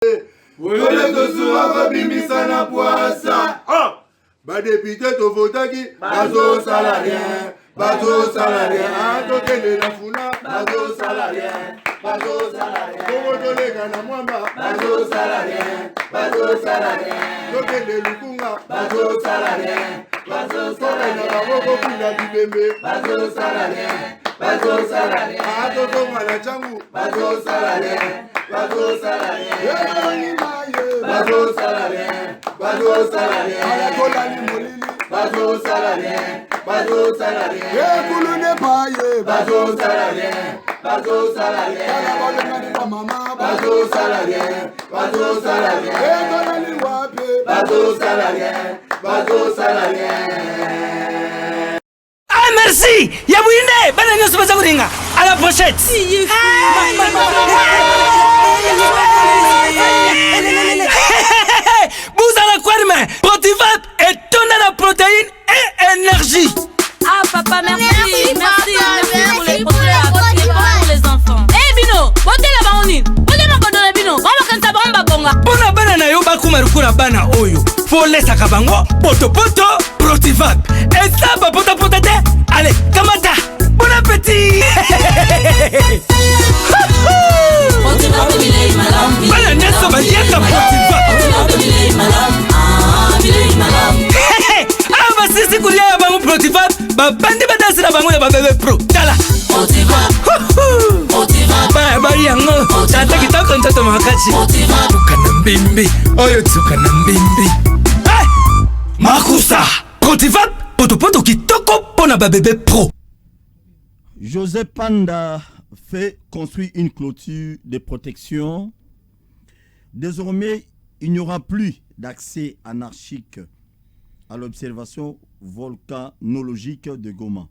Ole tosura babimisa na poasa. Ba député to votaki bazo salarien. Bazo salarien. Tokende na funa bazo salarien. Bazo salarien. Kongo tolega na mwamba bazo salarien. Bazo salarien. Tokende lukunga bazo salarien. Bazo salarien. Na boko kuna bibembe bazo salarien. Bazo salarien. Toto mala changu bazo salarien. Bazo salarien. Bazo salarien. Bazo salarien. Bazo salarien. Bazo salarien. Kulune paye. Bazo salarien. Bazo salarien. Bazo salarien. Bazo salarien. Bazo salarien. Bazo salarien. Ah merci. Yabouine. Bana nyoso bazakuringa. À la prochaine. Bouzala Kwarme, Protivap et tonne la protéine et énergie. Ah papa, merci pour les produits pour les enfants. Eh Bino, bote la baoni, bote ma kodona Bino, baba kanta bamba bonga. Bona bana na yo bakumarukura bana oyo. Fole sakabango, poto Protivap. Et ça ba pota te. Allez, kamata. Bon appétit. Bana neso ba yeka Protivap. Ah bah si kulia ya bango Protivap, ba bandi ba dansi na bango ya ba bébé pro. Tala. Protivap. Ba bari yango. Tata kitoko ntoto makati. Tukana mbimbi. Oyo tukana mbimbi. Hey! Makusa. Protivap, poto kitoko pona ba bébé pro. José Panda fait construire une clôture de protection. Désormais, il n'y aura plus d'accès anarchique à l'observation volcanologique de Goma.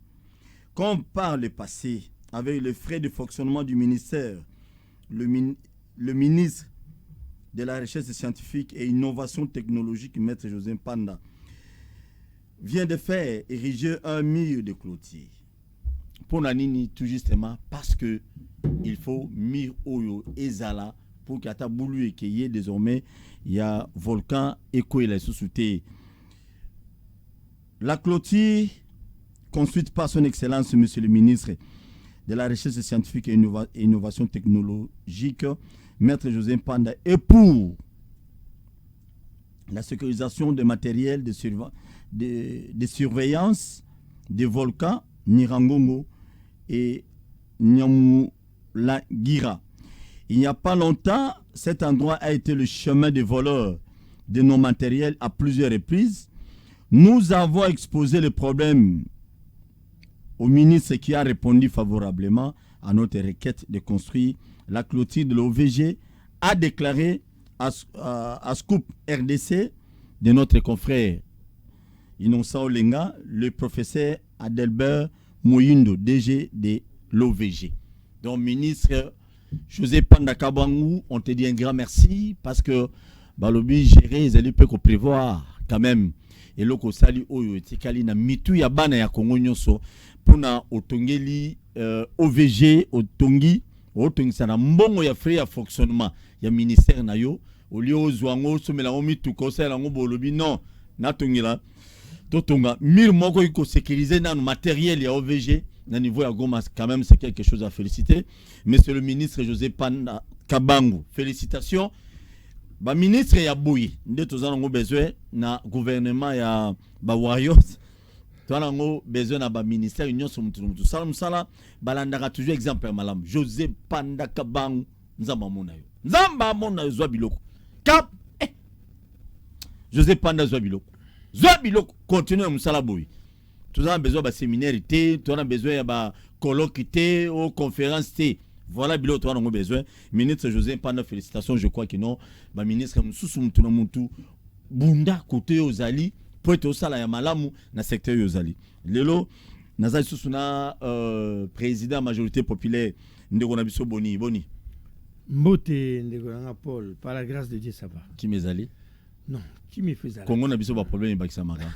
Comme par le passé, avec les frais de fonctionnement du ministère, le ministre de la Recherche scientifique et innovation technologique, Maître José Panda, vient de faire ériger un mur de clôture. Pour Nanini, tout justement, parce que il faut mur Oyo et Zala pour qu'il y ait boulu et qu'il y ait désormais il y a volcan éco et la sous-souté. La clôture construite par son excellence monsieur le ministre de la Recherche scientifique et innovation technologique Maître José Panda et pour la sécurisation des matériels de surveillance des volcans Nirangongo et Nyamulagira. Il n'y a pas longtemps, cet endroit a été le chemin des voleurs de nos matériels à plusieurs reprises. Nous avons exposé le problème au ministre qui a répondu favorablement à notre requête de construire la clôture de l'OVG, a déclaré à Scoop RDC de notre confrère Innocent Olenga, le professeur Adelbert Moyindo, DG de l'OVG. Donc, ministre José Panda Kabangou, on te dit un grand merci parce que balobi gérer les élus peut prévoir quand même et loko sali oyo etikali na mitu ya bana ya Kongo nyonso pona otongeli OVG otongi sana mbongo ya frais ya fonctionnement ya ministère na yo olio zwango somela ngo mitu ko sala ngo bolobi non na tongela totonga mille moko iko sécuriser na matériel ya OVG na niveau ya Goma quand même c'est quelque chose à féliciter. Monsieur le ministre José Panda Kabangu, félicitations. Ba ministre ya Boui, nde tozana ngo besoin na gouvernement ya ba warriors. Tozana ngo besoin na ba ministère union so mutu sala balandaka toujours exemple ya malamu. José Panda Kabangu nzamba mona yo. Nzamba mona yo zwa biloko. Cap José Panda zwa biloko. Zwa biloko continue musala Boui. Tout ça a besoin de séminaire, tout a besoin de colloque, ou conférence. Voilà, bilo, tout a besoin. Ministre José Panda, félicitations, je crois que non. Le ministre Moussou Bunda, côté Ozali, pour être au salaire malamu, dans le secteur Ozali. Lelo, Nazal Sousouna, président majorité populaire, Ndegonabiso Boni. Mbote Ndegonanga Paul, par la grâce de Dieu, ça va. Qui m'est allé? Non. Qui me fait ça? Congo n'a pas de problème avec ça, madame.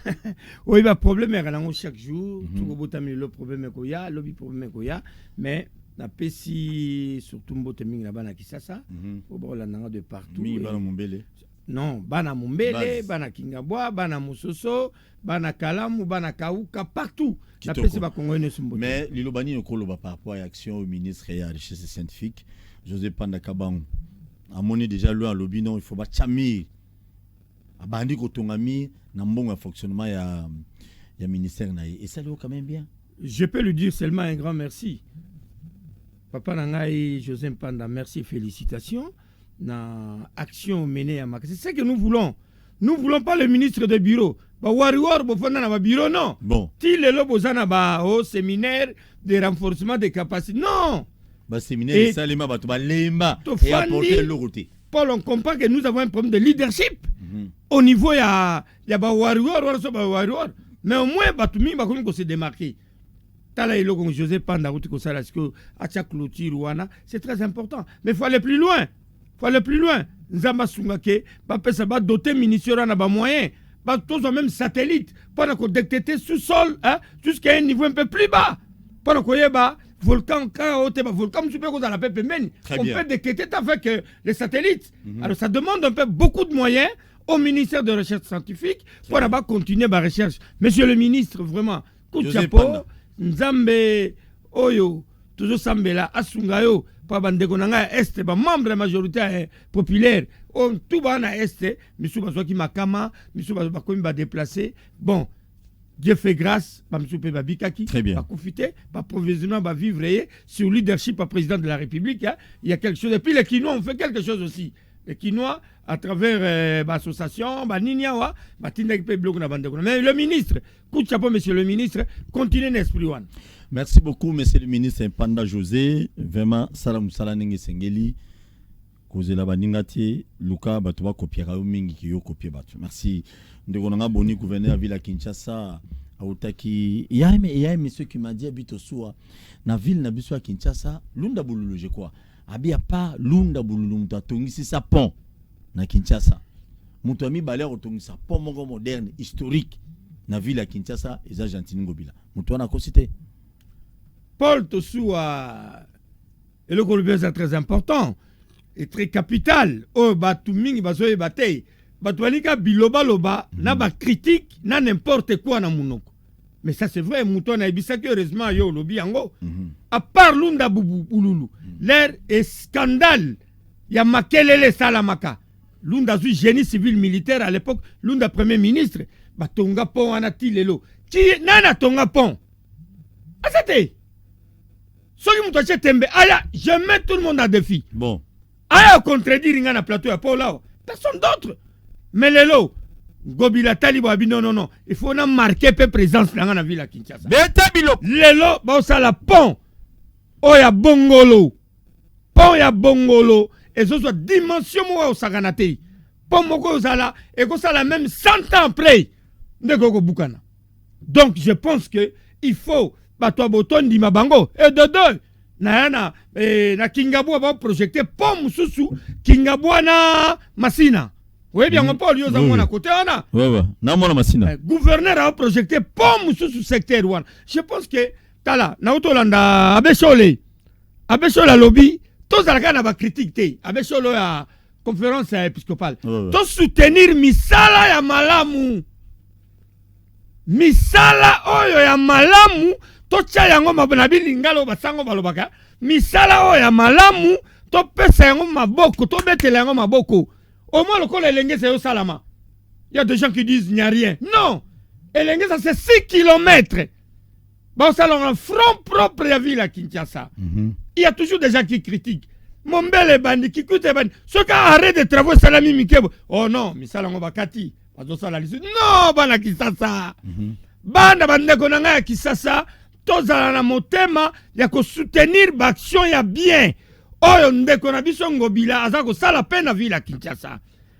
Oui, il y a un problème chaque jour. Tout le monde a le problème, mais na pesi surtout mbote mingi na bana Kisasa o bola nanga de partout mingi bana Mumbele non bana Mumbele bana Kingabwa bana Musoso bana Kalamu bana Kauka partout na pesi ba Congolais sumbote mais lilobani okoloba par rapport à l'action au ministre et à la richesse scientifique José Panda Kabangu amoni déjà lui en lobby non il faut ba chamir abandi ko tongami na mbongo fonctionnement ya ministère na et ça lui quand même bien. Je peux lui dire seulement un grand merci. Papa Nangaï, José Panda, merci et félicitations. Na action menée à Maka. C'est ce que nous voulons. Nous ne voulons pas le ministre de bureau. Ba warrior bofana na bureau non. Bon. Ti le lobozana ba au séminaire de renforcement des capacités. Non. Ba séminaire ça les ma ba to ba lemba et apporter le côté. Paul, on comprend que nous avons un problème de leadership. Au niveau il y a ba warrior. Mais au moins batumi ba ko se démarquer. Tala ilo comme José Panda route ko sala que acha clôture wana, c'est très important. Mais il faut aller plus loin. Nzamba sungake ba pesa ba doter ministère na ba moyen. Ba tous même satellite pour qu'on détecter sous-sol hein, jusqu'à un niveau un peu plus bas. Pour qu'on yeba volcan quand volcan super ko dans la pepemeni. On peut détecter avec les satellites. Alors ça demande un peu beaucoup de moyens au ministère de la Recherche scientifique pour continuer ma recherche. Monsieur le ministre, vraiment, coup de chapeau, Nzambe, Oyo, toujours Sambela, Asungayo, Pabandeko Nanga Est, membre de la majorité populaire, tout bana Est, Missou Bazoki Makama, Missou Bazoki va déplacer. Bon, Dieu fait grâce, Missou Babikaki, très bien. Profiter, provisionnement, vivre sur le leadership par président de la République. Hein. Il y a quelque chose. Et puis les Quinois ont fait quelque chose aussi. Les Quinois, à travers l'association, mais le ministre, coup de chapeau, monsieur le ministre, continuez l'esprit. Merci beaucoup, monsieur le ministre Panda José. Vraiment, salam salanenge sengeli. Koze la baningati, Luka batuba kopiera mingi ki yo kopie batu. Merci. Ndekonanga boni gouverneur ville à Kinshasa. Autaki, il y a monsieur qui m'a dit habite au soir. Na ville na biso à Kinshasa, lunda bululu je crois. Abia pas lunda bululu mtatongisi sa pont na Kinshasa. Mutami balé otongisa pont moko moderne historique na ville à Kinshasa et za Gentini Ngobila. Mutwana ko cité. Paul Tosua et le Colombien c'est très important et très capital. Oh batumingi bazoye batay. Batwanika biloba loba na ba critique na n'importe quoi na munoko. Mais ça c'est vrai, mouton a ebisaki heureusement yo lobi yango. À part lunda bubu ululu, l'air est scandale. Ya makelele salamaka. Lunda zu génie civil militaire à l'époque, lunda premier ministre, ba tonga pont anati lelo. Qui nana tonga pont. Asate. Soki mouton tembe aya, je mets tout le monde à défi. Bon. Aya contredire ngana plateau ya Paul là. Personne d'autre. Mais lelo Gobila Talibo non. Il faut na marquer peu présence dans la ville à Kinshasa. Lelo ba la pont. Oh ya bongolo. Pont ya bongolo et ce soit dimension mo au saganate. Pont moko zala et ko ça la même 100 ans après de Gogo Bukana. Donc je pense que il faut bato boton di mabango et de deux na Kingabwa va projeter pont mususu Kingabwa na Masina. Oui, bien, on parle à côté. Gouverneur a projeté pomme sous ce secteur. Je pense que, Tala, Nautolanda, Abeshole lobby, tous les gars n'ont critiqué. Abeshole à conférence épiscopale. Tous soutenir Misala ya Malamu. Misala oyo ya Malamu, tocha yango mabnabi ngalo basango balobaka. Misala oyo ya Malamu, to pesa yango maboko, to betela yango maboko. Au moins, le col Elengue, c'est au Salama. Il y a des gens qui disent qu'il n'y a rien. Non! Elengue, ça c'est 6 km. Bon, ça, on a un front propre à la ville à Kinshasa. Il y a toujours des gens qui critiquent. Mon bel est bandit, qui coûte les bandits. Ceux qui arrêtent de travailler, Salami Mikebo. Oh non, mais ça, on va Kati. Non, bana Kinshasa. Bana Konanga Kinshasa. Tous à la motema, il y a que soutenir l'action, il y a bien. Oh, ndeko na biso ngobila azako sala peine à ville à Kinshasa.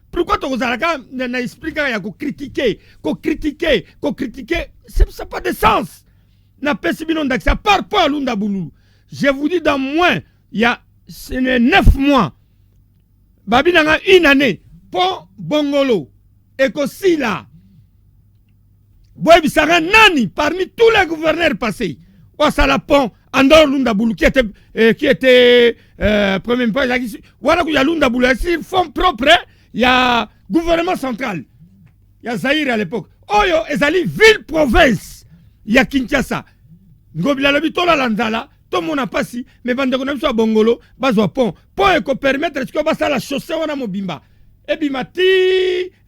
Pourquoi tu as expliqué critiquer, ça n'a pas de sens. Na pesibino d'accès à part pas Lunda Boulou. Je vous dis dans moins il y a 9 mois. Babi nanga une année pour Bongolo et que si là Boy Bisara nani parmi tous les gouverneurs passés. Ou ça la pont Andor Lundaboulou, qui était premier ministre, voilà qu'il y a Lundaboulou, il fonds propres, il y a gouvernement central, il y a Zaïre à l'époque. Oyo, ezali ville-province, il y a Kinshasa. Ngobila Lobitola Landala, tout le monde n'a pas si, mais Bandeko Namso à Bongolo, Bazo Pont, pour permettre que ça la chaussée on a Mobimba. Et bimati,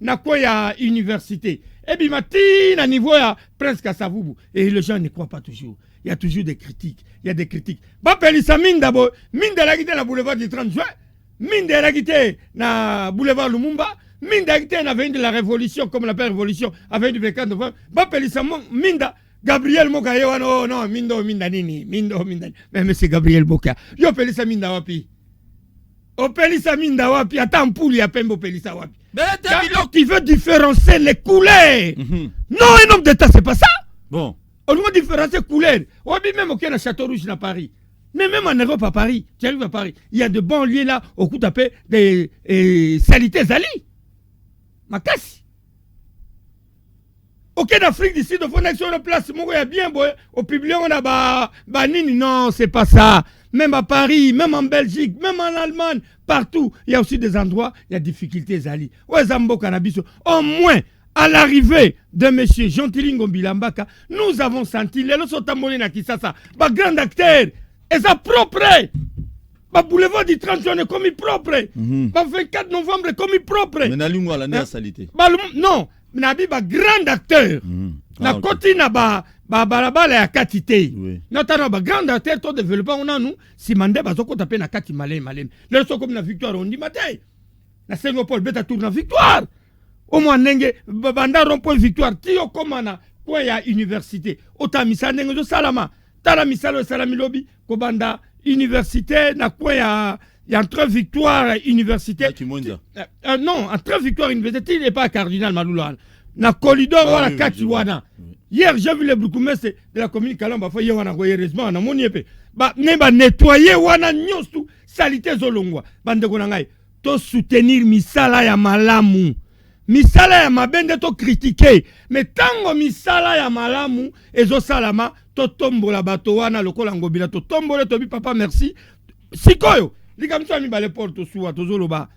na quoi ya université. Et bimati, na niveau ya presque à Savoubou. Et les gens ne croient pas toujours. Il y a toujours des critiques. Il y a des critiques. Bapelisa mine d'abord, mine de la guité na boulevard du 30 juin, mine de la guité na boulevard Lumumba, mine de la guité na veille de la révolution, comme l'appelle révolution, avec du 24 novembre. Bapelisa mine da Gabriel Moka, oh non, mindo minda nini, mindo minda. Mais c'est Gabriel Boka. Yo pelisa minda wapi. O pelisa minda wapi, attends pouli ya pembo pelisa wapi. Tu veux différencier les couleurs. Non, un homme d'État, c'est pas ça. Bon. On doit différencier couleurs. On dit même qu'il y a un château rouge à Paris. Mais même en Europe à Paris, tu arrives à Paris, il y a de bons lieux là, au coup tapé des salités Zali. Ma casse. Ok, d'Afrique d'ici, de fondation de place, il y a bien, au public, on a banini. Non, c'est pas ça. Même à Paris, même en Belgique, même en Allemagne, partout, il y a aussi des endroits, il y a difficultés Zali. Ouais, Zambo Cannabis. Au moins, à l'arrivée de M. Jean-Tilingo Bilambaka, nous avons senti les Losotambolé na Kisasa, bah grand acteur, et ça propre, bah boulevard du 30 juin comme il propre, bah 24 novembre comme il propre. Mais na lingua la na salité. Bah non, nabi bah grand acteur. Na koti na ba balabala ya katité. Notamment ba grand acteur to développement on a nous si mandé ba zoko tapé na kati malin. Le so comme na victoire on dit matin. Na Sénopol beta tour na victoire. Au moins nenge banda rond-point victoire tio komana kwa ya université otamisa nenge zo salama tala misalo salami lobby ko banda université na kwa ya entre victoire université non entre victoire université il n'est pas cardinal Maloula na corridor wala kati wana hier j'ai vu les bourgmestres de la commune Kalamba fa yewana ko heureusement na moniepe ba ne ba nettoyer wana nyosu salité zolongwa bande ko ngai to soutenir misala ya malamu. Misala ya mabende to critiquer mais tango misala ya malamu ezo salama to tombola bato wana lokola ngobila to tombole to bi papa merci sikoyo likamso mi bale porte suwa to zoloba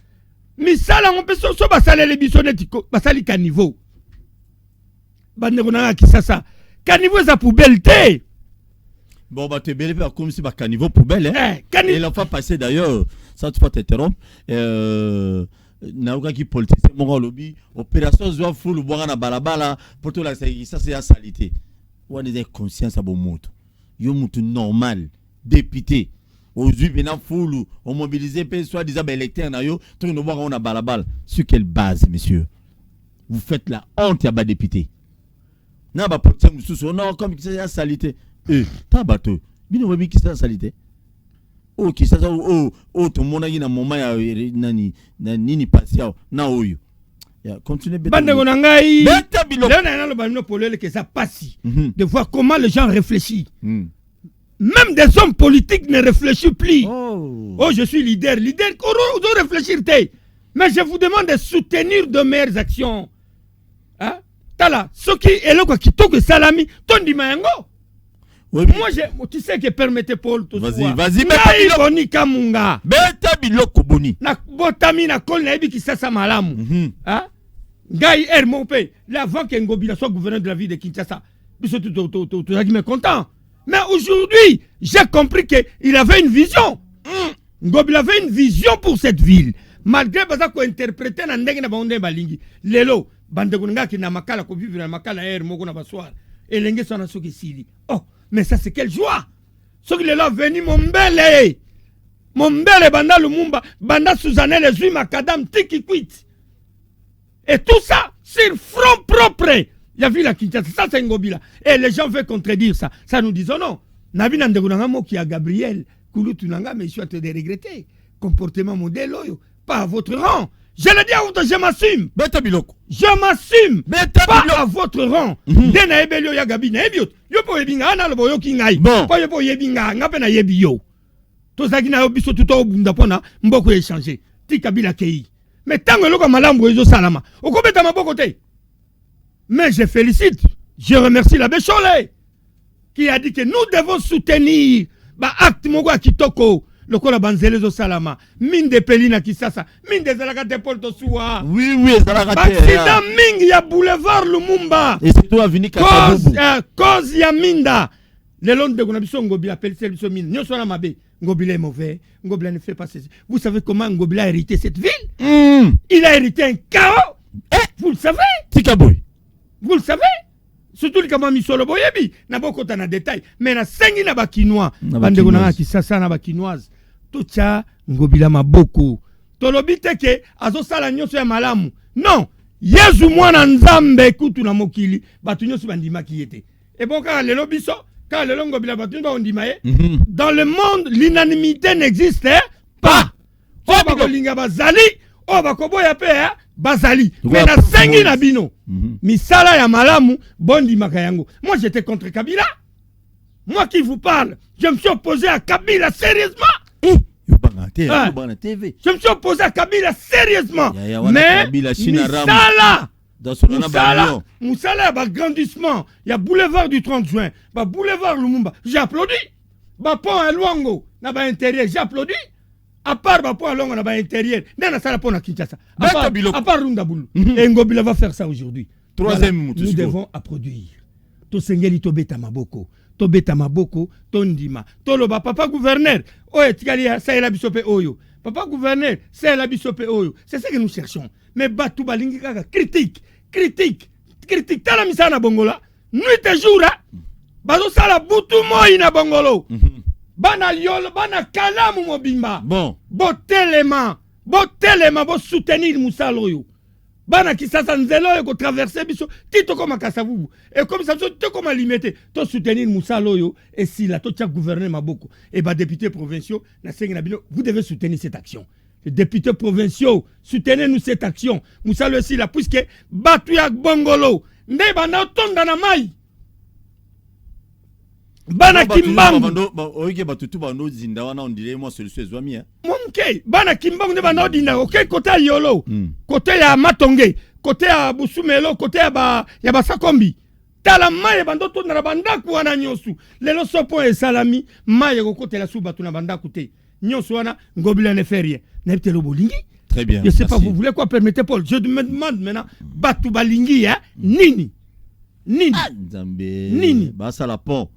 misala on peut so basale le bisoneti basali caniveau bande kona kisasa caniveau za poubelle te. Bon, bah, tu es bel et comme si bah, caniveau poubelle, hein. Et l'enfant passé d'ailleurs, ça tu peux t'interrompre. Nauka qui politicien mon lobby opération doit full boire na balabala pour tout la ça c'est la salité. On est conscience à bon moto. Yo moto normal député aujourd'hui venant full on mobiliser peut soit disant électeur na yo tout nous boire on a balabala sur quelle base monsieur vous faites la honte à bas député na ba politicien sous non comme c'est la salité tabato bino webi qui c'est la salité. Oh qui ça oh tout le monde a eu un moment nani nini patient na oyo ya continue bande konangai beta bilo là na lo bano polele que ça passe de voir comment les gens réfléchissent même des hommes politiques ne réfléchissent plus. Oh je suis leader on doit réfléchir mais je vous demande de soutenir de meilleures actions hein tala ce qui est là quoi qui toque salami tondi mayango. Oui, moi, tu sais que permettez Paul tout ça. Vas-y, boni kamunga. Beta biloko boni. Na botami na kol na ebi ki sasa malamu. Hein? Gai Hermopé, l'avant qu'Ngobila soit gouverneur de la ville de Kinshasa. Biso tout me content. Mais aujourd'hui, j'ai compris qu'il avait une vision. Ngobila avait une vision pour cette ville. Malgré baza ko interpréter na ndenge na baonde balingi. Lelo bande kunga ki na makala ko vivre na makala Hermoko na baswar. Et l'engé son asoki sili. Oh. Mais ça c'est quelle joie. Ce qui est là venu mon bel banda Lumumba, banda Suzanne les huit macadam tiki quit. Et tout ça sur front propre. Il y a vu la Kinshasa, ça c'est Ngobila. Et les gens veulent contredire ça. Ça nous disons non. Nabi Nandegunangamo qui a Gabriel, Kouloutunanga, mais je suis en train de regretter. Comportement modèle, pas à votre rang. Je le dis à vous, je m'assume. Je m'assume. Pas à votre rang. Dena ebelio ya gabi na ebiot. Yo po ebinga na lobo yo kingai. Pa yo po yebinga ngape na yebio. To zaki na obiso tuto obunda pona mboko échanger. Ti kabila kei. Mais tango eloko malambo ezo salama. Okobeta maboko te. Mais je félicite, je remercie l'abbé Cholet qui a dit que nous devons soutenir ba acte moko ya kitoko lokola banzele zo salama mine de pelina kisasa mine de zalaka te porto suwa oui zalaka te accident mingi ya boulevard Lumumba et surtout avenue Katabubu cause ya minda lelo ndeko na biso ngobila pelise biso mine nyoso na mabe ngobila est mauvais ngobila ne fait pas ceci vous savez comment ngobila a hérité cette ville il a hérité un chaos vous le savez tikaboy vous le savez surtout les kamami solo boyebi na bokota na détail mais na sengi na bakinois bandeko na kisasa na bakinoise tucha ngobila maboko tolobite ke azosala nyoso ya malamu non Yesu mwana nzambe kutu na mokili batu nyoso bandimaki yete et bon quand lelo biso quand lelo ngobila batu ba ondima ye dans le monde l'unanimité n'existe pas bakolinga bazali bakoboya pe bazali mais na sengi na bino misala ya malamu bondi makayango moi j'étais contre Kabila moi qui vous parle je me suis opposé à Kabila sérieusement je me suis opposé à Kabila sérieusement mais Moussala ya bagrandissement ya boulevard du 30 juin ba boulevard Lumumba j'ai applaudi ba pont à Luango na ba intérieur j'ai applaudi à part ba pont à Luango na ba intérieur na sala pont na Kinshasa à part Rundabulu et Ngobila va faire ça aujourd'hui troisième nous devons approduire to sengeli to beta maboko to ndima to loba papa gouverneur oyo tikali ça la bisope oyo papa gouverneur c'est la bisope oyo c'est ce que nous cherchons mais batu balingi kaka critique tala misana bongola nuit et jour bazo sala butu moi na bongolo bana yolo bana kalamu mobimba botelema bo soutenir musalo oyo bana kisasa nzelo yo ko traverser biso tito koma kasavubu et comme ça to koma limiter to soutenir musalo yo et si la to tia gouverner maboko et ba députés provinciaux na sengi na bino vous devez soutenir cette action. Les députés provinciaux soutenez-nous cette action musalo si la puisque batu ya bongolo nde bana tonda na mai bana kimbangu oike batutu bano zinda wana on dirait moi solution ezwami monke bana kimbangu ne bana odina OK côté yolo côté ya matonge côté ya busumelo côté ya basakombi tala maye bando to na bandaku wana nyosu lelo sopo e salami maye ko côté la suba tuna bandaku te nyosu wana ngobila ne fait rien n'habite le bolingi très bien je sais pas vous voulez quoi permettez Paul je me demande maintenant batu balingi nini nini ba sala pont.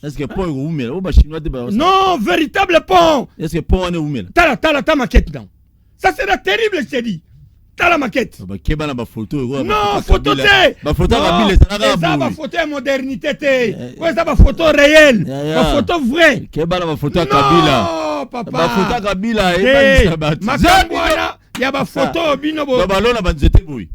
Est-ce que pont est oumela ou ba chinois de ba non véritable pont est-ce que pont est oumela tala maquette non ça sera terrible je te dis tala maquette ba keba na ba photo non photo te ba photo Kabila ça ba photo modernité te ouais ça ba photo réelle ba photo vrai keba na ba photo Kabila non papa ba photo Kabila et ba makamboya ya ba photo bino bo ba lona ba nzete boy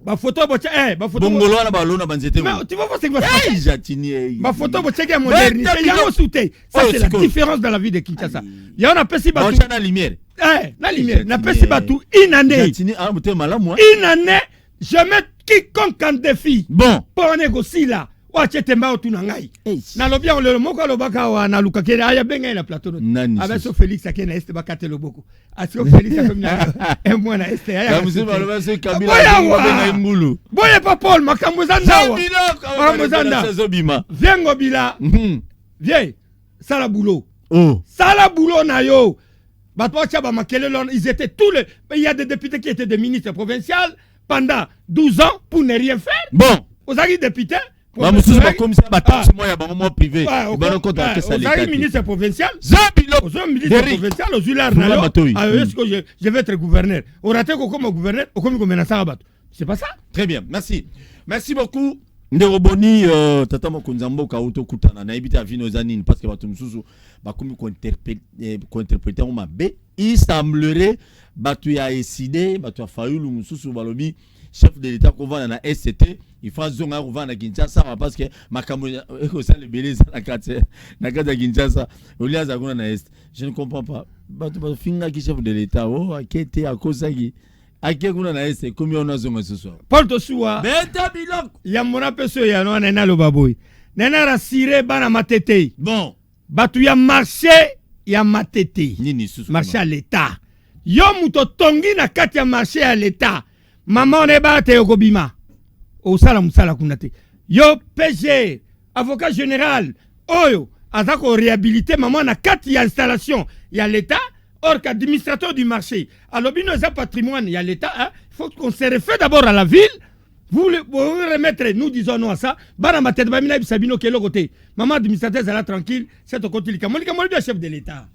ba photo bo ba photo bongolo na ba lona ba nzete mais tu vas voir ce qui va se passer jatini ba photo bo tcheke modernité ya osute ça c'est la différence dans la vie de Kinshasa ya on appelle si ba tout na lumière la lumière na pesi ba tout une année jatini a muté malamu une année je mets quiconque en défi bon pour négocier là wachetemba otuna ngai na lobia le moko lobaka wa na lukakere aya benga na plateau avec so Félix akena este bakate loboko asko Félix akomina un mois na este aya kamuse baloba se Kabila benga ngulu boye pa Paul makambozanda viengo bila viens sala boulot sala boulot na yo batwa ba makele ils étaient tous les il y a des députés qui étaient des ministres provinciaux pendant 12 ans pour ne rien faire bon aux avis députés ba mususu ba comme ça ba taxe moi ya ba moment privé ba no compte que ça l'état ministre provincial Zabilo ministre provincial aux Ular na est-ce que je vais être gouverneur on rate comme gouverneur au comme menacer abat c'est pas ça très bien merci beaucoup ndeko boni tata mokonzambo ka auto kutana na ibita vino zanine parce que batu mususu ba komi ko interpréter on mabe il semblerait batu ya décidé batu ya fayulu mususu balobi chef de l'état qu'on va dans la SCT il faut zonga on va na Kinshasa parce que makambo eko ça le beleza na kata Kinshasa oliaza kuna na est je ne comprends pas batu ba finga ki chef de l'état akete akosaki akekuna na est comme on a zonga ce soir Paul Tosuwa beta biloko ya mona peso ya no na lo baboy nena rasire bana matete bon batu ya marché ya matete nini susu marché à l'état yo muto tongi na kati ya marché à l'état maman ne ba te okobima o sala musala kunate yo PG avocat général oyo aza ko réhabiliter maman na kati ya installation il y a l'état or qu'administrateur du marché alobi no za patrimoine il y a l'état hein, il faut qu'on se réfère d'abord à la ville. Vous remettre, nous disons non à ça. Bara ma tête, bamina bisabino kelo côté. Maman administrateur là tranquille, c'est au côté Lika. Monika Molbi chef de l'État.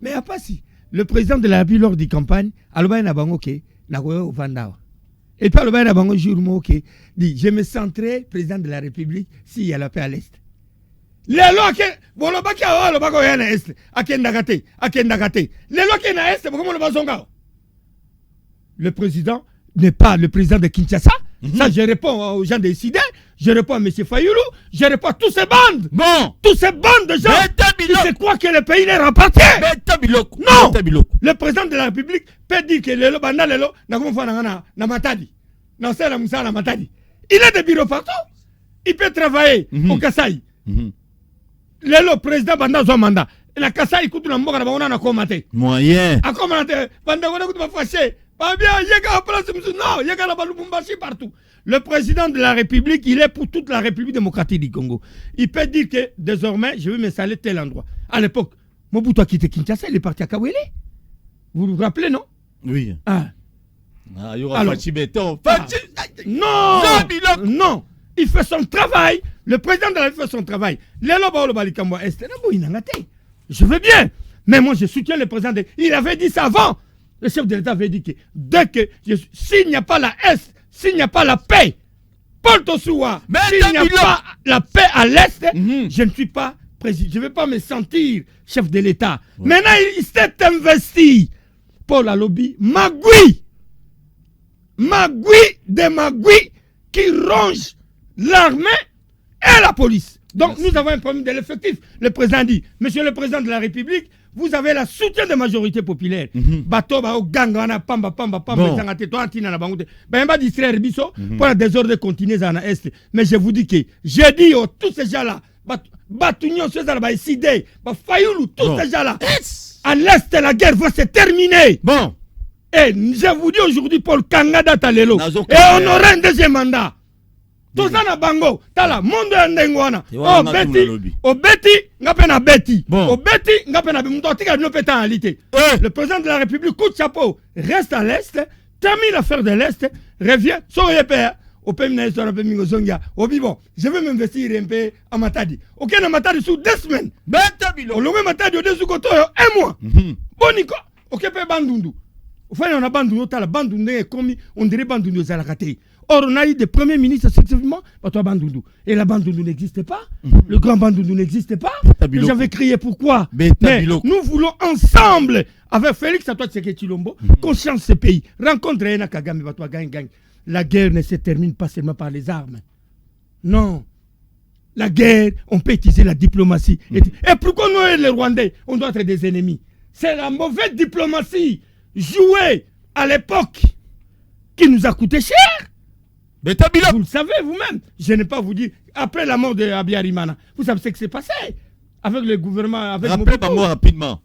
Mais à pas si le président de la République lors de campagne, aloba na bango ke na ko vanda. Et puis aloba na bango jour mo ke dit je me centrerai président de la République s'il y a la paix à l'est. Lelo ke boloba ke alo bako ya na est. Akenda gate. Lelo ke na est boko mo bazonga. Le président n'est pas le président de Kinshasa. Ça, je réponds aux gens décidés, je réponds à M. Fayoulou, je réponds à tous ces bandes. Bon. Tous ces bandes de gens qui se croient que le pays leur appartient. Non. Le président de la République peut dire que le banda lelo na matadi. Non, c'est la moussa na matadi. Il a des bureaux partout. Il peut travailler au Kasaï. Le président banda son mandat. La Kasaï coûte la mboka na bango na komate. Moyen. A commenter. Banda wana coûte pas fâché. Pas bien, non, partout. Le président de la République, il est pour toute la République démocratique du Congo. Il peut dire que désormais, je vais m'installer tel endroit. À l'époque, Mobutu a quitté Kinshasa, il est parti à Kawele. Vous vous rappelez, non? Oui. Il y aura Fachi Béton. Non, il fait son travail. Le président de la République fait son travail. Je veux bien. Mais moi, je soutiens le président. Il avait dit ça avant. Le chef de l'État avait dit que dès que s'il n'y a pas la Est, s'il n'y a pas la paix, Paul Tosoua, s'il n'y a pas la paix à l'Est, je ne suis pas président. Je ne vais pas me sentir chef de l'État. Ouais. Maintenant, il s'est investi. Paul Alobi, Magui qui ronge l'armée et la police. Donc, nous avons un problème de l'effectif. Le président dit, monsieur le président de la République, vous avez la soutien de majorité populaire. Bato ba gangana pamba zangate to antina na bangote. Ben ba distraire biso pour la désordre continuer dans l'est. Mais je vous dis que j'ai dit tous ces gens là Batunion ces là ba décider ba Fayoulou tous ces gens là. À l'est la guerre va se terminer. Bon. Et je vous dis aujourd'hui Paul Kangada Talelo et on aura un deuxième mandat. Tout ça na bango, tala monde ndengwana. O beti ngapena beti. O beti ngapena mtotika no pétan alité. Le président de la République coup de chapeau reste à l'est, termine l'affaire de l'est, revient sur les pères. Au pays na histoire pe mingozongia. O bibo, je vais m'investir un peu à Matadi. OK na Matadi sous 2 semaines. Beta bilo. O longue Matadi o desu koto 1 mois. Boniko. OK pe bandundu. Au fait on a bandundu tala bandundu comme on dirait bandundu za la raté. Or, on a eu des premiers ministres successivement, Bandoundou. Et la Bandoundou n'existe pas. Le grand Bandoundou n'existe pas. J'avais crié pourquoi. Mais nous voulons ensemble, avec Félix Antoine Tshisekedi Tshilombo, conscience ce pays. Rencontre Ena Kagame, gagne. La guerre ne se termine pas seulement par les armes. Non. La guerre, on peut utiliser la diplomatie. Et pourquoi nous, les Rwandais, on doit être des ennemis? C'est la mauvaise diplomatie jouée à l'époque qui nous a coûté cher. Vous le savez vous-même. Je n'ai pas vous dire. Après la mort de Abiyarimana, vous savez ce qui s'est passé avec le gouvernement. Rappelez-moi rapidement.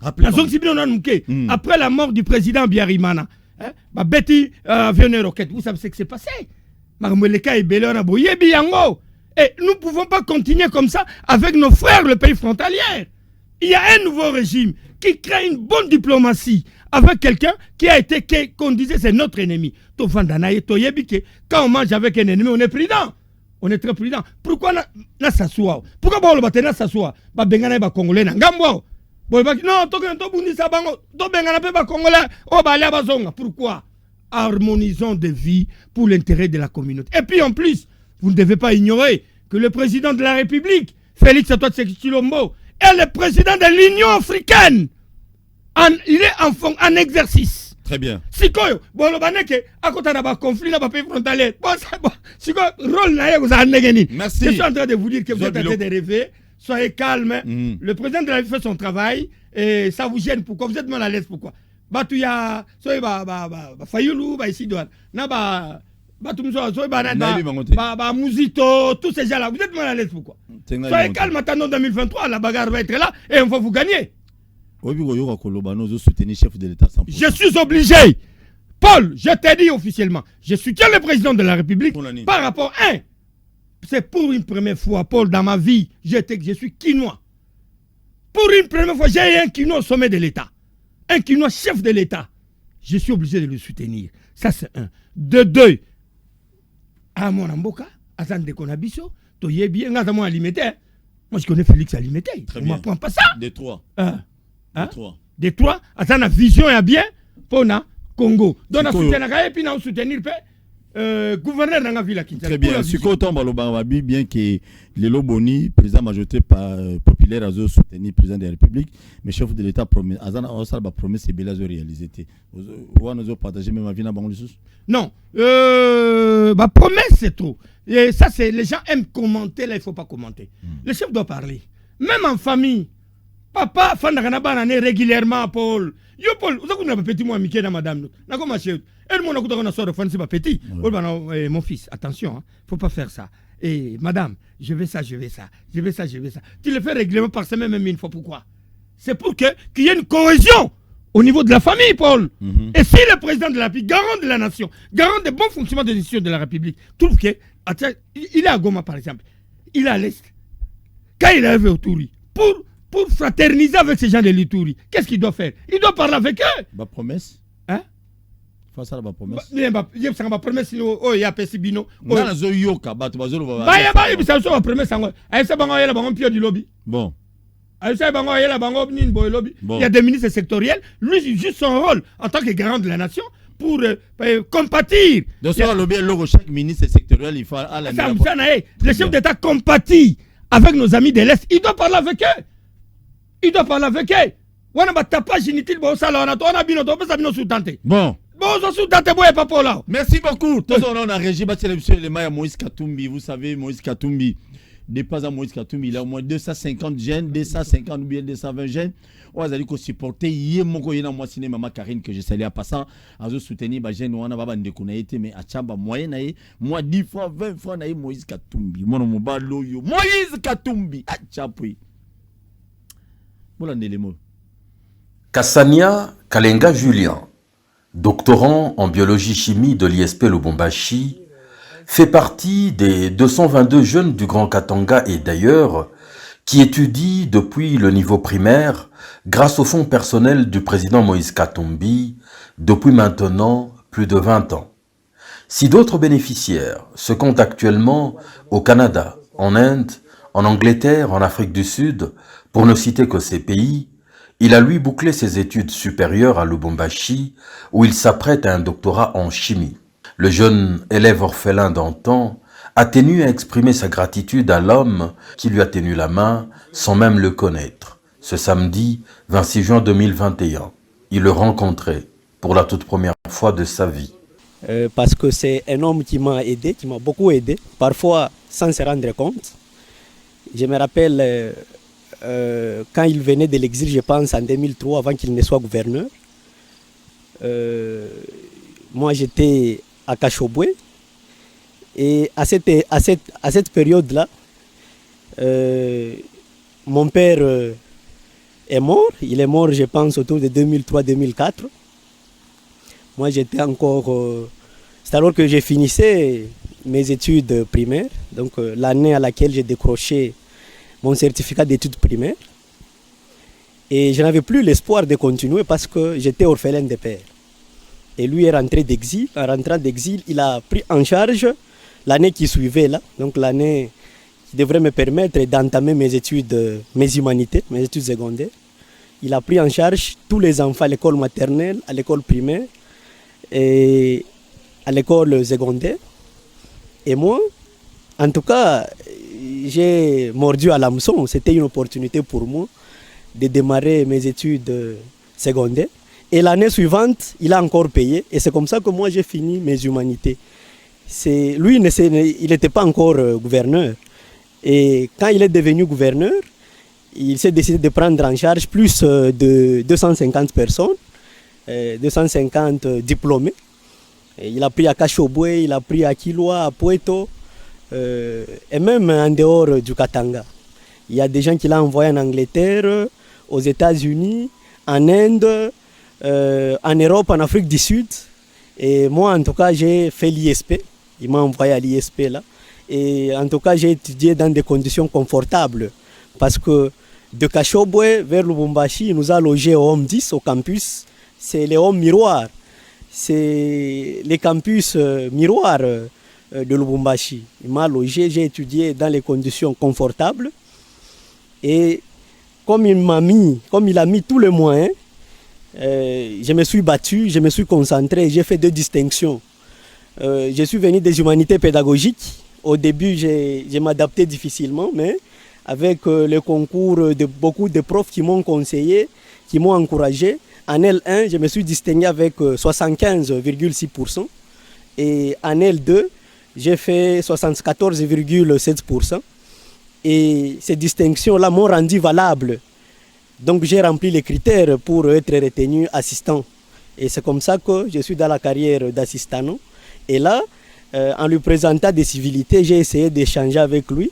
Après la mort du président Abiyarimana, Betty Vienne Roquette, vous savez ce qui s'est passé. Et nous ne pouvons pas continuer comme ça avec nos frères, le pays frontalier. Il y a un nouveau régime qui crée une bonne diplomatie avec quelqu'un qui a été, qu'on disait c'est notre ennemi. Quand on mange avec un ennemi, on est prudent. On est très prudent. Pourquoi na s'assoit? Pourquoi on va na s'assoit? Ba bengana ba congolais na ngambo. Non, to bundi sa bango, to bengana pe ba congolais, o ba lia ba zonga. Pourquoi? Harmonisons de vie pour l'intérêt de la communauté. Et puis en plus, vous ne devez pas ignorer que le président de la République, Félix Antoine Tshilombo, est le président de l'Union africaine. Il est en exercice. Très bien. Sikoyo, bolobaneke, à côté d'un conflit, d'un pays frontalier. Sikoyo, rôle naïe, vous avez negeni. Merci. Je suis en train de vous dire que vous êtes en train de rêver. Soyez calme. Le président de la République fait son travail et ça vous gêne. Pourquoi? Vous êtes mal à l'aise. Pourquoi? Batouya, soyez Fayoulou, ici, Naba, Mouzito, tous ces gens-là. Vous êtes mal à l'aise. Pourquoi? Soyez calme. Attendons 2023, la bagarre va être là et on va vous gagner. Je suis obligé. Paul, je t'ai dit officiellement, je soutiens le président de la République par rapport c'est pour une première fois, Paul, dans ma vie, je suis quinois. Pour une première fois, j'ai un quinois au sommet de l'État. Un quinois chef de l'État. Je suis obligé de le soutenir. Ça, c'est un. De deux, à mon amboka, à Sande Konabiso, tu y es bien, moi, alimentaire. Moi, je connais Félix Alimentaire. On ne m'apprend pas ça. Des trois. Des trois. À ça, la vision est bien pour le Congo. Donc, on soutient et puis on soutenir le gouverneur de la ville à Kinshasa. Très bien. Ce qu'on tombe à bien que Lelo Boni, président majorité populaire, a soutenu le président de la République, mais chef de l'État promet. Azana a promis c'est belles réalisé. Vous avez partagé même ma vie dans le Non. Ma promesse, c'est trop. Et ça, c'est les gens aiment commenter, là, il ne faut pas commenter. Le chef doit parler. Même en famille. Papa, fan régulièrement, Paul. Yo, Paul, vous avez un petit moi, Mickey, madame. N'a pas marché. Et le monde a sort de fan, c'est pas petit. Mon fils, attention, il ne faut pas faire ça. Et madame, je veux ça. Tu le fais régulièrement par semaine, même une fois. Pourquoi? C'est pour qu'il y ait une cohésion au niveau de la famille, Paul. Et si le président de la République, garant de la nation, garant des bons fonctionnements des institutions de la République, trouve qu'il est à Goma, par exemple, il est à l'Est, quand il arrive au Touri, pour fraterniser avec ces gens de l'Itouri, qu'est-ce qu'il doit faire? Il doit parler avec eux. Ma promesse? Hein? Face à la promesse. Il y a ma promesse, il y a Pessibino. Bon. Il y a des ministres sectoriels. Lui, il joue son rôle en tant que garant de la nation pour compatir. Donc, chaque ministre sectoriel, il faut à la le chef d'État compatit avec nos amis de l'Est. Il doit parler avec eux. Bon. Merci beaucoup. On a régi le maire Moïse Katumbi. Vous savez, Moïse Katumbi, dépasse à Moïse Katumbi, il a au moins 250 jeunes, 250 ou bien 220 jeunes. On a dit qu'on supportait hier mon coïna moi ciné maman Karine que je salue à passant à soutenir les jeunes on a pas de connaître mais à chamba moyen moi 10 fois 20 fois na Moïse Katumbi mon mo balo yo Moïse Katumbi a chapui. Voilà les mots. Kassania Kalenga Julien, doctorant en biologie-chimie de l'ISP Lubumbashi, fait partie des 222 jeunes du Grand Katanga et d'ailleurs qui étudient depuis le niveau primaire grâce au fonds personnel du président Moïse Katumbi depuis maintenant plus de 20 ans. Si d'autres bénéficiaires se comptent actuellement au Canada, en Inde, en Angleterre, en Afrique du Sud, pour ne citer que ces pays, il a lui bouclé ses études supérieures à Lubumbashi où il s'apprête à un doctorat en chimie. Le jeune élève orphelin d'antan a tenu à exprimer sa gratitude à l'homme qui lui a tenu la main sans même le connaître. Ce samedi 26 juin 2021, il le rencontrait pour la toute première fois de sa vie. Parce que c'est un homme qui m'a aidé, qui m'a beaucoup aidé, parfois sans se rendre compte. Je me rappelle quand il venait de l'exil, je pense en 2003, avant qu'il ne soit gouverneur. Moi j'étais à Kachobwe. Et à cette période-là, mon père est mort. Il est mort, je pense, autour de 2003-2004. Moi, j'étais encore... c'est alors que j'ai finissé mes études primaires, donc l'année à laquelle j'ai décroché mon certificat d'études primaires. Et je n'avais plus l'espoir de continuer parce que j'étais orphelin de père. Et lui est rentré d'exil. En rentrant d'exil, il a pris en charge l'année qui suivait là, donc l'année qui devrait me permettre d'entamer mes études, mes humanités, mes études secondaires. Il a pris en charge tous les enfants à l'école maternelle, à l'école primaire et à l'école secondaire. Et moi, en tout cas, j'ai mordu à l'hameçon. C'était une opportunité pour moi de démarrer mes études secondaires. Et l'année suivante, il a encore payé. Et c'est comme ça que moi, j'ai fini mes humanités. Lui, il n'était pas encore gouverneur. Et quand il est devenu gouverneur, il s'est décidé de prendre en charge plus de 250 personnes, 250 diplômés. Et il a pris à Kachobwe, il a pris à Kilwa, à Puerto, et même en dehors du Katanga. Il y a des gens qu'il a envoyés en Angleterre, aux États-Unis, en Inde, en Europe, en Afrique du Sud. Et moi, en tout cas, j'ai fait l'ISP. Il m'a envoyé à l'ISP là. Et en tout cas, j'ai étudié dans des conditions confortables. Parce que de Kashobwe vers Lubumbashi, il nous a logé au Home 10, au campus. C'est les Home Miroirs. C'est les campus miroirs de Lubumbashi. Il m'a logé, j'ai étudié dans les conditions confortables. Et comme il a mis tous les moyens, je me suis battu, je me suis concentré, j'ai fait 2 distinctions. Je suis venu des humanités pédagogiques. Au début, je m'adaptais difficilement, mais avec le concours de beaucoup de profs qui m'ont conseillé, qui m'ont encouragé, en L1, je me suis distingué avec 75,6%. Et en L2, j'ai fait 74,7%. Et ces distinctions-là m'ont rendu valable. Donc j'ai rempli les critères pour être retenu assistant. Et c'est comme ça que je suis dans la carrière d'assistant. Et là, en lui présentant des civilités, j'ai essayé d'échanger avec lui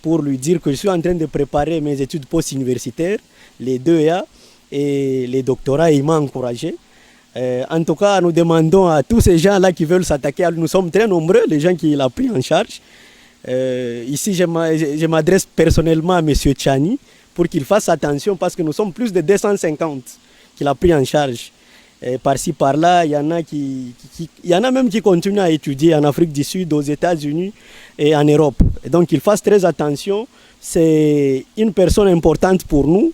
pour lui dire que je suis en train de préparer mes études post-universitaires, les 2A et les doctorats, et il m'a encouragé. En tout cas, nous demandons à tous ces gens-là qui veulent s'attaquer à lui, nous sommes très nombreux, les gens qui l'ont pris en charge. Ici, je m'adresse personnellement à M. Tchani pour qu'il fasse attention parce que nous sommes plus de 250 qu'il a pris en charge. Par-ci, par-là, il y en a même qui continuent à étudier en Afrique du Sud, aux États-Unis et en Europe. Et donc, qu'il fasse très attention. C'est une personne importante pour nous.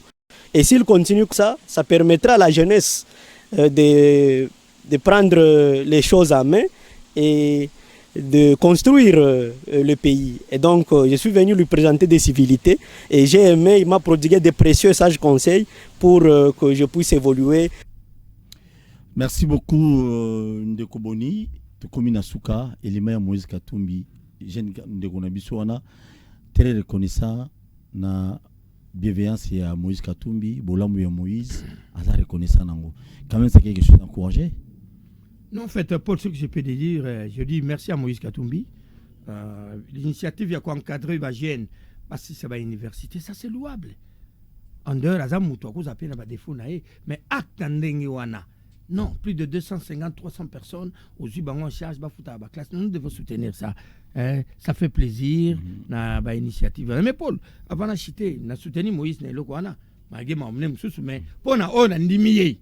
Et s'il continue que ça permettra à la jeunesse de prendre les choses en main et de construire le pays. Et donc, je suis venu lui présenter des civilités et j'ai aimé, il m'a prodigué des précieux sages conseils pour que je puisse évoluer. Merci beaucoup, Ndeko Boni, Tokomi Nasuka, Elimaya Moïse Katumbi, jeune Ndeko Nabisouana, très reconnaissant na bienveillance à Moïse Katumbi, Bolamou ya Moïse, à reconnaissant nango. Quand même, c'est quelque chose d'encouragé. Non, en fait, pour ce que je peux te dire, je dis merci à Moïse Katumbi. L'initiative, il y a quoi encadrer les jeunes, parce que c'est une université, ça c'est louable. En dehors, à Zamoutou, à cause de défaut, mais acte en dengue. Non, plus de 250-300 personnes aux Ubango en charge, classe. Nous devons soutenir ça. Ça fait plaisir, na initiative. Mais Paul, avant d'acheter, na soutenu Moïse, na lokwana, malgré ma omne mususu, mais pour na on a ndimié,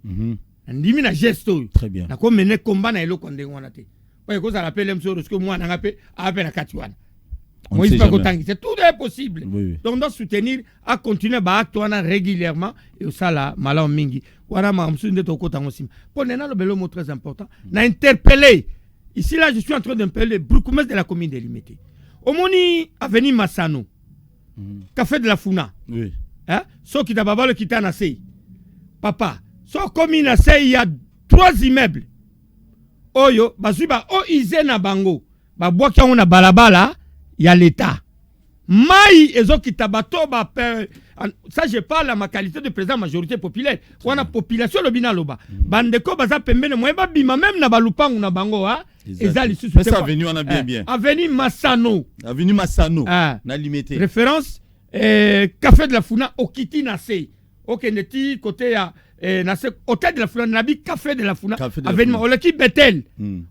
ndimi na gesto. Très bien. Na comme mener combat na lokonde wana te. Parce que ça rappelle m'so parce que moi na ngapé appel na katiwana. Moïse pas content, c'est tout est possible. Oui. Donc on doit soutenir à continuer à acte régulièrement et ça là malin mingi. Voilà ma mususu ndeto kota ngosim. Pour nena le belo mot très important, na interpellé. Ici, là, je suis en train d'interpeller le bourgmestre de la commune de Limité. Au Moni, avenue Massano, café de la Funa. Oui. Hein? So qui t'a babalo qui t'a nassé. Papa, so commune nassé, il y a 3 immeubles. Oyo, basuba, o izena bango. Ba bois qui on a balabala, il y a l'État. Maï, ezo qui t'a bato, ba père. Ça, je parle à ma qualité de président majorité populaire. On a population le bina loba. Bandeko baza pembene moye ba bima même na balupangu na bango ha. Mais ça avenue on a bien. Avenue Massano. Avenue Massano. Na limité. Référence café de la Funa Okiti Nassé. OK neti côté à Nassé hôtel de la Funa nabi café de la Funa. Avenue Oleki Betel.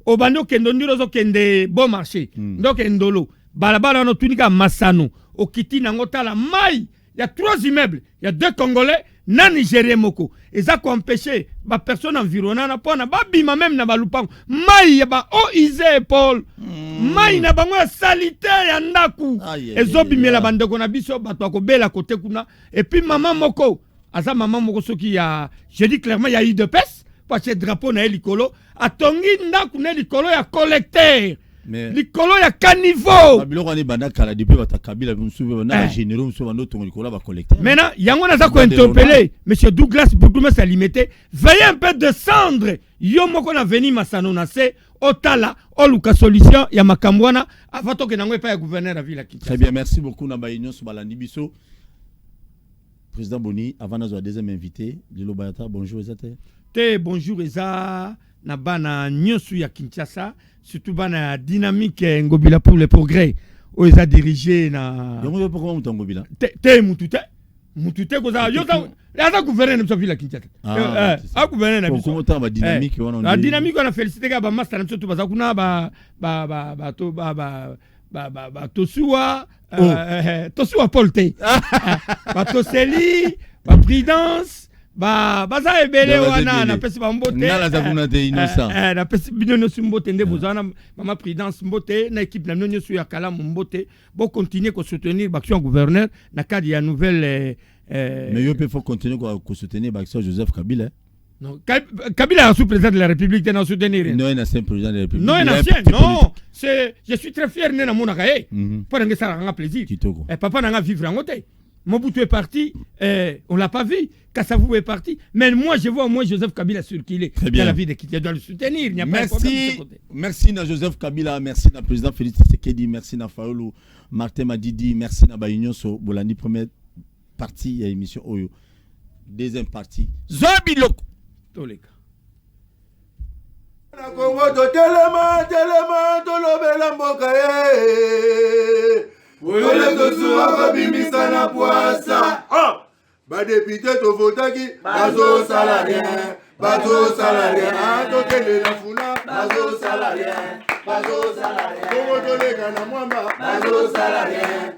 Au bando kendondiro zo kende bon marché. Donc endolo. Balabala no tunika Massano. Okiti nangota la maille. Il y a 3 immeubles, il y a 2 Congolais, nan Nigérien moko. Et ça qu'on empêché, ba personne environnante, pas na ba bima même na balupang. Maï ba o isé Paul. Maï na bango salité ya ndaku. Et zo bimé la bande ko na biso ba to ko bela côté kuna. Et puis maman moko, asa maman moko so qui a, je dis clairement il y a eu de peste parce que drapeau na likolo, atongi ndaku na likolo ya collecteur. Likolo ya caniveau. Babilo kani banda kala depuis batakabila musuba na généraux musuba no tongo likolo ba collecteur. Maintenant, yango na za ko interpeller monsieur Douglas Bourgmestre à Limité, veuillez un peu descendre. Yo moko na veni Masano na se otala oluka solution ya makambwana avato ke nango pa ya gouverneur à ville Kinshasa. Très bien, merci beaucoup na ba union so balandi biso. Président Boni, avant na zo deuxième invité, Lilo Bayata, bonjour Ezate. Bonjour Eza na bana nyosu ya Kinshasa. Surtout bana dynamique ngobila pour le progrès où ils a dirigé na yongo pourquoi mutu ngobila mutute ko za yo za gouverner na ville Kinshasa gouverner na biso comment ba dynamique wana la dynamique on a félicité ka ba master na surtout ba kuna ba tosuwa tosuwa Polte batoseli baprudence baza ebele wana napesi bambote napesi bino nyonso mbote nde bozala mama prudence mbote na équipe na bino nyonso ya kalamu mbote bocontinue kosoutenir baction ya gouverneur na cadre ya nouvelle mais yo peut faut continuer kosoutenir baction Joseph Kabila. Non, Kabila est sous-président de la République, non soutenir. Non, il est ancien président de la République. Non, il est ancien. Non, je suis très fier de mon akaye. Pour que ça rend plaisir. Et papa n'a pas vivre en côté. Mobutu est parti, on l'a pas vu. Kassavou est parti, mais moi je vois au moins Joseph Kabila circuler. Très bien. La vie de qui doit le soutenir. Il n'y a pas de problème de ce côté. Merci à Joseph Kabila, merci à président Félix Tshisekedi, merci à Faoulou, Martin Madidi, merci à Bayunion sur Bolani première partie de l'émission Oyo. Deuxième partie. Zobiloko. Tous les cas. Na Congo to telema to lobela mboka Ole to suwa babimisa na poasa. Ba député to votaki bazo salarien. To tele la funa bazo salarien. Congo to lega na mwamba bazo salarien.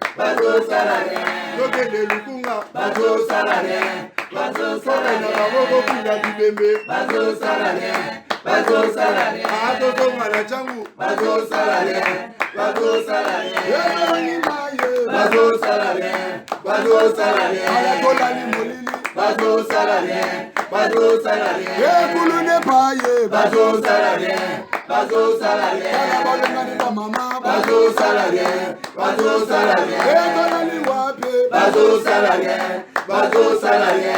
To tele lukunga bazo salarien. Na baboko pila bibembe bazo salarien. Ato tonga na changu bazo salarien. Ala kola ni molili bazo salarien. Kulu ne paye bazo salarien. Ala balengani ba mama bazo salarien. Kola ni wape bazo salarien.